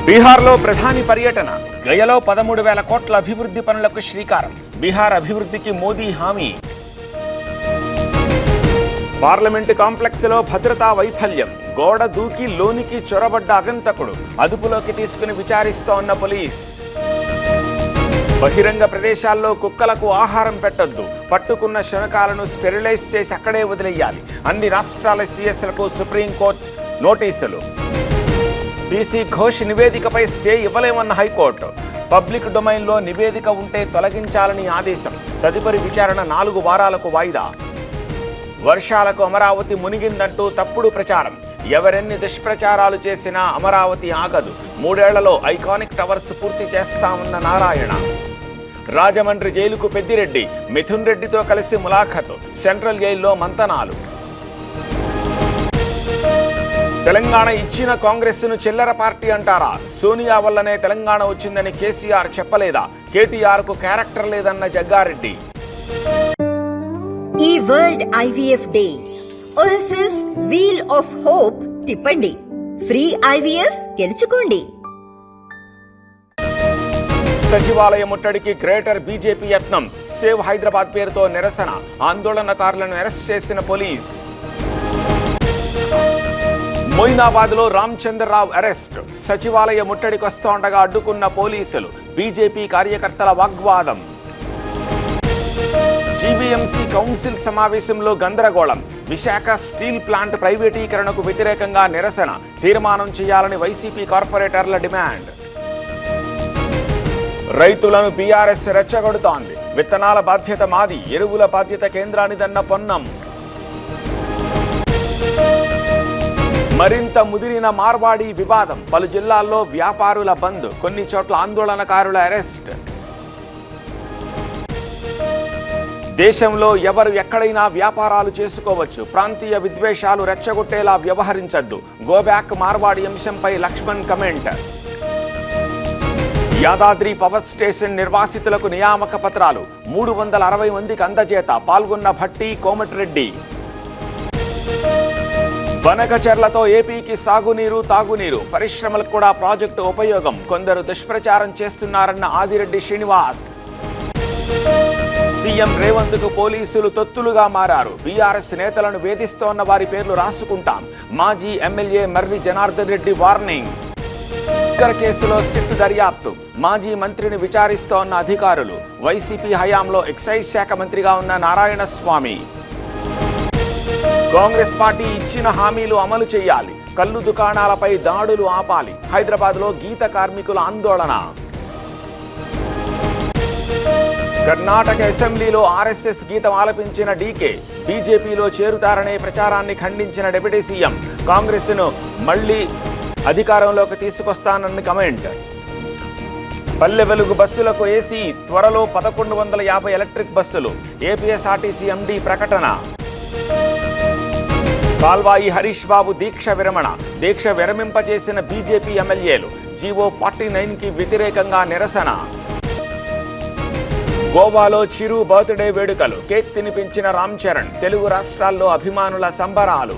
బీహార్లో ప్రధాని పర్యటన. గయలో 13,000 కోట్ల అభివృద్ధి పనులకు శ్రీకారం. బీహార్ అభివృద్ధికి మోదీ హామీ. పార్లమెంటు కాంప్లెక్స్లో భద్రతా వైఫల్యం. గోడ దూకి లోనికి చొరబడ్డ అగంతకుడు అదుపులోకి తీసుకుని విచారిస్తోన్న పోలీస్. బహిరంగ ప్రదేశాల్లో కుక్కలకు ఆహారం పెట్టొద్దు. పట్టుకున్న శునకాలను స్టెరిలైజ్ చేసి అక్కడే వదిలేయాలి. అన్ని రాష్ట్రాల సీఎస్లకు సుప్రీంకోర్టు నోటీసులు. పీసీ ఘోష్ నివేదికపై స్టే ఇవ్వలేమన్న హైకోర్టు. పబ్లిక్ డొమైన్లో నివేదిక ఉంటే తొలగించాలని ఆదేశం. తదుపరి విచారణ 4 వారాలకు వాయిదా. వర్షాలకు అమరావతి మునిగిందంటూ తప్పుడు ప్రచారం. ఎవరెన్ని దుష్ప్రచారాలు చేసినా అమరావతి ఆగదు. 3 ఏళ్లలో ఐకానిక్ టవర్స్ పూర్తి చేస్తామన్న నారాయణ. రాజమండ్రి జైలుకు పెద్దిరెడ్డి. మిథున్ రెడ్డితో కలిసి ములాఖతు. సెంట్రల్ జైల్లో మంతనాలు. తెలంగాణ ఇచ్చిన కాంగ్రెస్ను చిల్లర పార్టీ అంటారా? సోనియా వల్లనే తెలంగాణ వచ్చిందని కేసీఆర్ చెప్పలేదా? కేటీఆర్కు క్యారెక్టర్ లేదన్న జగ్గారెడ్డి. ఈ world IVF day OSS wheel of hope తిప్పండి. ఫ్రీ ఐవీఎఫ్ గెలుచుకోండి. సచివాలయ ముట్టడికి గ్రేటర్ బీజేపీ యత్నం. సేవ్ హైదరాబాద్ పేరుతో నిరసన. ఆందోళనకారులను అరెస్ట్ చేసిన పోలీస్. మొయినాబాద్లో రామచంద్రరావు అరెస్ట్. సచివాలయ ముట్టడికొస్తుండగా అడ్డుకున్న పోలీసులు. బీజేపీ కార్యకర్తల వాగ్వాదం. జీవీఎంసీ కౌన్సిల్ సమావేశంలో గందరగోళం. విశాఖ స్టీల్ ప్లాంట్ ప్రైవేటీకరణకు వ్యతిరేకంగా నిరసన. తీర్మానం చేయాలని వైసీపీ కార్పొరేటర్ల డిమాండ్. రైతులను బీఆర్ఎస్ రెచ్చగొడుతోంది. విత్తనాల బాధ్యత మాది, ఎరువుల బాధ్యత కేంద్రానిదన్న పొన్నం. మరింత ముదిరిన మార్వాడి వివాదం. పలు జిల్లాల్లో వ్యాపారుల బంద్. కొన్ని చోట్ల ఆందోళనకారుల అరెస్ట్. దేశంలో ఎవరు ఎక్కడైనా వ్యాపారాలు చేసుకోవచ్చు. ప్రాంతీయ విద్వేషాలు రెచ్చగొట్టేలా వ్యవహరించద్దు. గోబ్యాక్ మార్వాడి అంశంపై Laxman comment. Yadadri power station నిర్వాసితులకు నియామక పత్రాలు. 360 మందికి అందజేత. పాల్గొన్న భట్టి, కోమటిరెడ్డి. బనకచెర్లతో ఏపీకి సాగునీరు, తాగునీరు. పరిశ్రమలకు కూడా ప్రాజెక్టు ఉపయోగం. కొందరు దుష్ప్రచారం చేస్తున్నారన్న ఆదిరెడ్డి శ్రీనివాస్. సీఎం రేవంత్కు పోలీసులు తొత్తులుగా మారారు. బీఆర్ఎస్ నేతలను వేధిస్తోన్న వారి పేర్లు రాసుకుంటాం. మాజీ ఎమ్మెల్యే మర్రి జనార్దన్ రెడ్డి వార్నింగ్. కేసులో సిట్ దర్యాప్తు. మాజీ మంత్రిని విచారిస్తోన్న అధికారులు. వైసీపీ హయాంలో ఎక్సైజ్ శాఖ మంత్రిగా ఉన్న నారాయణ స్వామి. కాంగ్రెస్ పార్టీ ఇచ్చిన హామీలు అమలు చేయాలి. కల్లు దుకాణాలపై దాడులు ఆపాలి. హైదరాబాద్లో గీత కార్మికుల ఆందోళన. కర్ణాటక అసెంబ్లీలో ఆర్ఎస్ఎస్ గీతం ఆలపించిన డీకే. బీజేపీలో చేరుతారనే ప్రచారాన్ని ఖండించిన డిప్యూటీ సీఎం. కాంగ్రెస్ను మళ్లీ అధికారంలోకి తీసుకొస్తానని కమెంట్. పల్లె వెలుగు బస్సులకు ఏసీ. త్వరలో 1150 ఎలక్ట్రిక్ బస్సులు. ఏపీఎస్ఆర్టీసీ ఎండీ ప్రకటన. కాల్వాయి హరీష్ బాబు దీక్ష విరమణ. దీక్ష విరమింపచేసిన బీజేపీ ఎమ్మెల్యేలు. జీవో 49కి వ్యతిరేకంగా నిరసన. గోవాలో చిరు బర్త్డే వేడుకలు. కేక్ తినిపించిన రామ్ చరణ్. తెలుగు రాష్ట్రాల్లో అభిమానుల సంబరాలు.